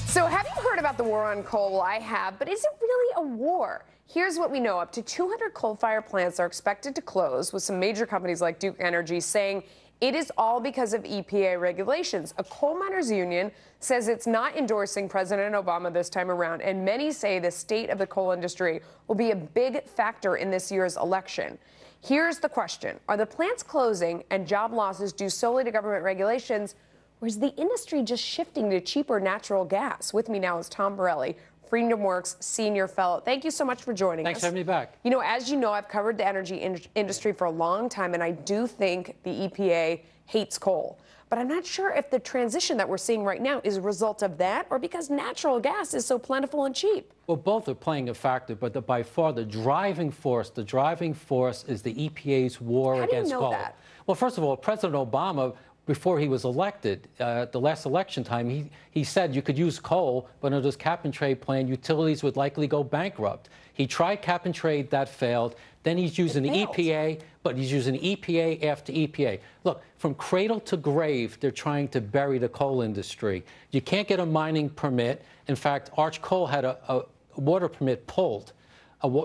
So have you heard about the war on coal? I have, but is it really a war? Here's what we know. Up to 200 coal-fired plants are expected to close, with some major companies like Duke Energy saying it is all because of EPA regulations. A coal miners union says it's not endorsing President Obama this time around, and many say the state of the coal industry will be a big factor in this year's election. Here's the question. Are the plants closing and job losses due solely to government regulations, or is the industry just shifting to cheaper natural gas? With me now is Tom Borelli, Freedom Works Senior Fellow. Thank you so much for joining us. Thanks for having me back. You know, as you know, I've covered the energy industry for a long time, and I do think the EPA hates coal. But I'm not sure if the transition that we're seeing right now is a result of that or because natural gas is so plentiful and cheap. Well, both are playing a factor, but by far the driving force is the EPA's war against coal. How do you know that? Well, first of all, President Obama, before he was elected, the last election time, he said you could use coal, but under this cap-and-trade plan, utilities would likely go bankrupt. He tried cap-and-trade, that failed. Then he's using the EPA, but he's using EPA after EPA. Look, from cradle to grave, they're trying to bury the coal industry. You can't get a mining permit. In fact, Arch Coal had a water permit pulled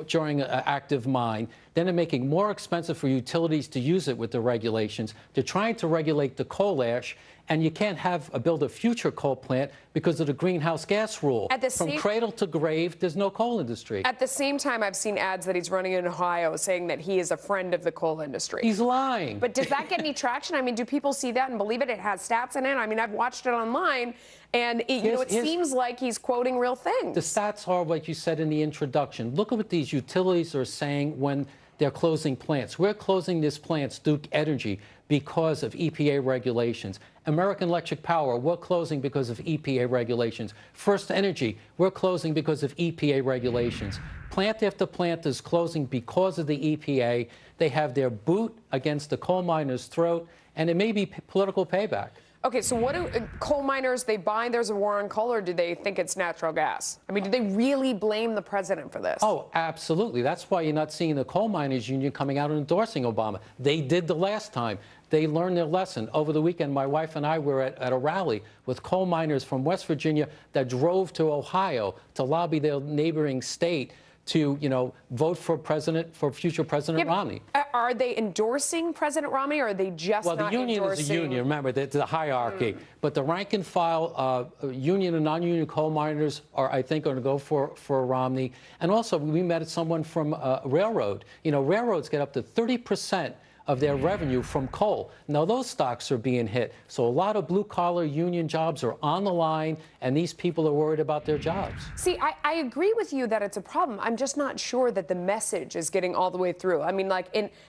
during an active mine. Then they're making more expensive for utilities to use it with the regulations. They're trying to regulate the coal ash, and you can't build a future coal plant because of the greenhouse gas rule. From cradle to grave, there's no coal industry. At the same time, I've seen ads that he's running in Ohio saying that he is a friend of the coal industry. He's lying. But does that get any traction? I mean, do people see that and believe it? It has stats in it. I mean, I've watched it online, and it seems like he's quoting real things. The stats are what you said in the introduction. Look at what these utilities are saying when they're closing plants. We're closing these plants, Duke Energy, because of EPA regulations. American Electric Power, we're closing because of EPA regulations. First Energy, we're closing because of EPA regulations. Plant after plant is closing because of the EPA. They have their boot against the coal miners' throat, and it may be political payback. Okay, so what do coal miners, they buy there's a war on coal, or do they think it's natural gas? I mean, do they really blame the president for this? Oh, absolutely. That's why you're not seeing the coal miners union coming out and endorsing Obama. They did the last time. They learned their lesson. Over the weekend, my wife and I were at a rally with coal miners from West Virginia that drove to Ohio to lobby their neighboring state to, vote for future President Romney. Are they endorsing President Romney, or are they just not endorsing? Well, the union is a union. Remember, it's a hierarchy. But the rank and file union and non-union coal miners are, I think, going to go for Romney. And also, we met someone from a railroad. Railroads get up to 30% of their revenue from coal. Now, those stocks are being hit. So a lot of blue-collar union jobs are on the line, and these people are worried about their jobs. See, I agree with you that it's a problem. I'm just not sure that the message is getting all the way through. I mean,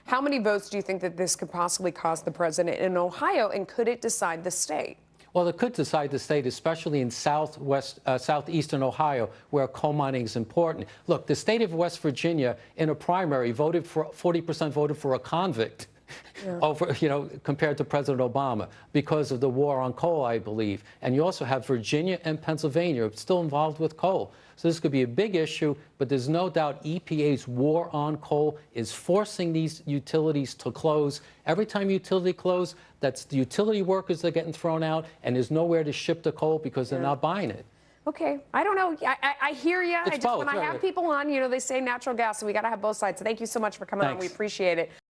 how many votes do you think that this could possibly cost the president in Ohio, and could it decide the state? Well, it could decide the state, especially in southeastern Ohio, where coal mining is important. Look, the state of West Virginia, in a primary, 40% voted for a convict. Over, compared to President Obama, because of the war on coal, I believe. And you also have Virginia and Pennsylvania still involved with coal. So this could be a big issue, but there's no doubt EPA's war on coal is forcing these utilities to close. Every time utility close, that's the utility workers that are getting thrown out, and there's nowhere to ship the coal because they're not buying it. Okay, I don't know. I hear you. When I have people on, they say natural gas, so we got to have both sides. So thank you so much for coming on. We appreciate it.